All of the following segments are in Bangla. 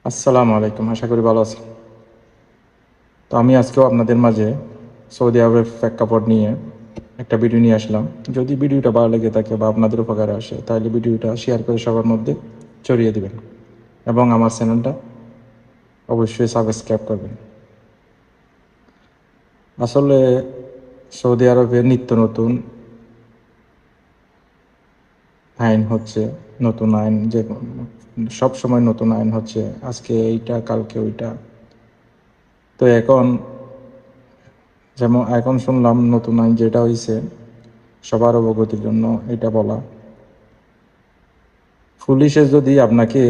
আসসালামু আলাইকুম, আশা করি ভালো আছেন। তো আমি আজকেও আপনাদের মাঝে সৌদি আরবের প্রেক্ষাপট নিয়ে একটা ভিডিও নিয়ে আসলাম। যদি ভিডিওটা ভালো লেগে থাকে বা আপনাদের উপকারে আসে, তাহলে ভিডিওটা শেয়ার করে সবার মধ্যে ছড়িয়ে দিবেন এবং আমার চ্যানেলটা অবশ্যই সাবস্ক্রাইব করবেন। আসলে সৌদি আরবের নিত্য নতুন আইন হচ্ছে, নতুন আইন যে সব সময় নতুন আইন হচ্ছে, আজকে এইটা কালকে ওইটা। তো এখন শুনলাম নতুন আইন যেটা হয়েছে, সবার অবগতির জন্য এটা বলা, পুলিশে যদি আপনাকে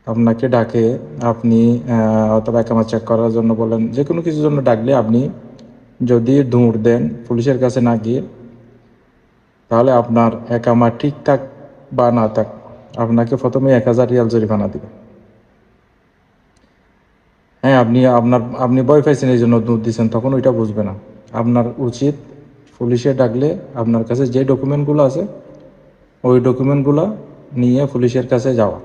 আপনাকে ডাকে, আপনি অথবা একামা চেক করার জন্য বলেন, যে কোনো কিছুর জন্য ডাকলে আপনি যদি দৌড় দেন পুলিশের কাছে না গিয়ে, তাহলে আপনার একামা ঠিক থাক বা না থাক, আপনাকে প্রথমে 1000 রিয়াল জরিমানা দিবে। হ্যাঁ, আপনি ভয় পাইছেন এই জন্য দৌড় দিচ্ছেন, তখন ওইটা বুঝবে না। আপনার উচিত পুলিশে ডাকলে আপনার কাছে যে ডকুমেন্টগুলো আছে, ওই ডকুমেন্টগুলো নিয়ে পুলিশের কাছে যাওয়া।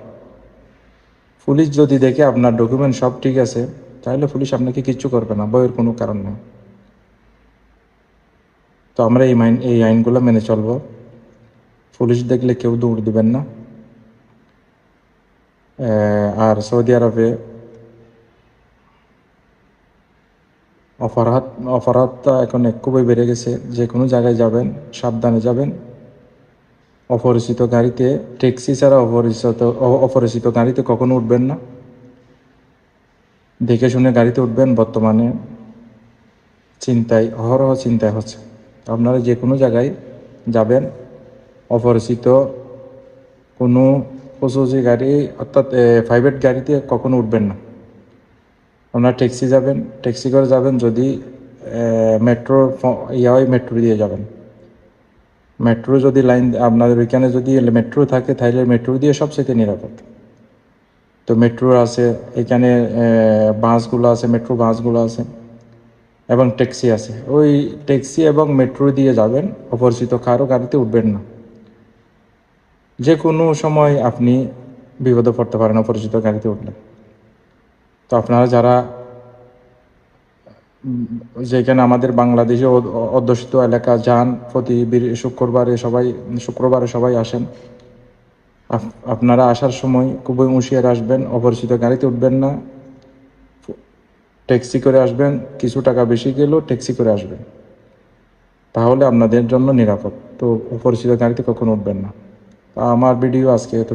পুলিশ যদি দেখে আপনার ডকুমেন্ট সব ঠিক আছে, তাহলে পুলিশ আপনাকে কিচ্ছু করবে না, ভয়ের কোনো কারণ নেই। তো আমরা এই আইনগুলো মেনে চলবো। পুলিশ দেখলে কেউ দৌড় দিবেন না। আর সৌদি আরবে অপরাধ অপরাধটা এখন খুবই বেড়ে গেছে। যে কোনো জায়গায় যাবেন, সাবধানে যাবেন। অপরিচিত গাড়িতে, ট্যাক্সি ছাড়া অপরিচিত গাড়িতে কখনো উঠবেন না। দেখে শুনে গাড়িতে উঠবেন। বর্তমানে অহরহ চিন্তায় হচ্ছে। আপনারা যে কোনো জায়গায় যাবেন, অপরিচিত কোনো খসুসি গাড়ি অর্থাৎ প্রাইভেট গাড়িতে কখনো উঠবেন না। আপনারা ট্যাক্সি যাবেন, ট্যাক্সি করে যাবেন। যদি মেট্রো হয়, মেট্রো দিয়ে যাবেন। মেট্রো যদি লাইন আপনাদের ওইখানে যদি মেট্রো থাকে, তাহলে মেট্রো দিয়ে সবচেয়ে নিরাপদ। তো মেট্রো আছে এখানে, বাসগুলো আছে, মেট্রো বাসগুলো আছে এবং ট্যাক্সি আছে। ওই ট্যাক্সি এবং মেট্রো দিয়ে যাবেন, অপরিচিত কারো গাড়িতে উঠবেন না। যে কোনো সময় আপনি বিপদে পড়তে পারেন অপরিচিত গাড়িতে উঠলে। তো আপনারা যারা যেখানে আমাদের বাংলাদেশে অধ্যুষিত এলাকা যান, প্রতি শুক্রবারে সবাই আসেন। আপনারা আসার সময় খুবই হুঁশিয়ার আসবেন, অপরিচিত গাড়িতে উঠবেন না। ট্যাক্সি করে আসবেন, কিছু টাকা বেশি গেলেও ট্যাক্সি করে আসবেন, তাহলে আপনাদের জন্য নিরাপদ। তো অপরিচিত গাড়িতে কখনো উঠবেন না। আমার ভিডিও আজকে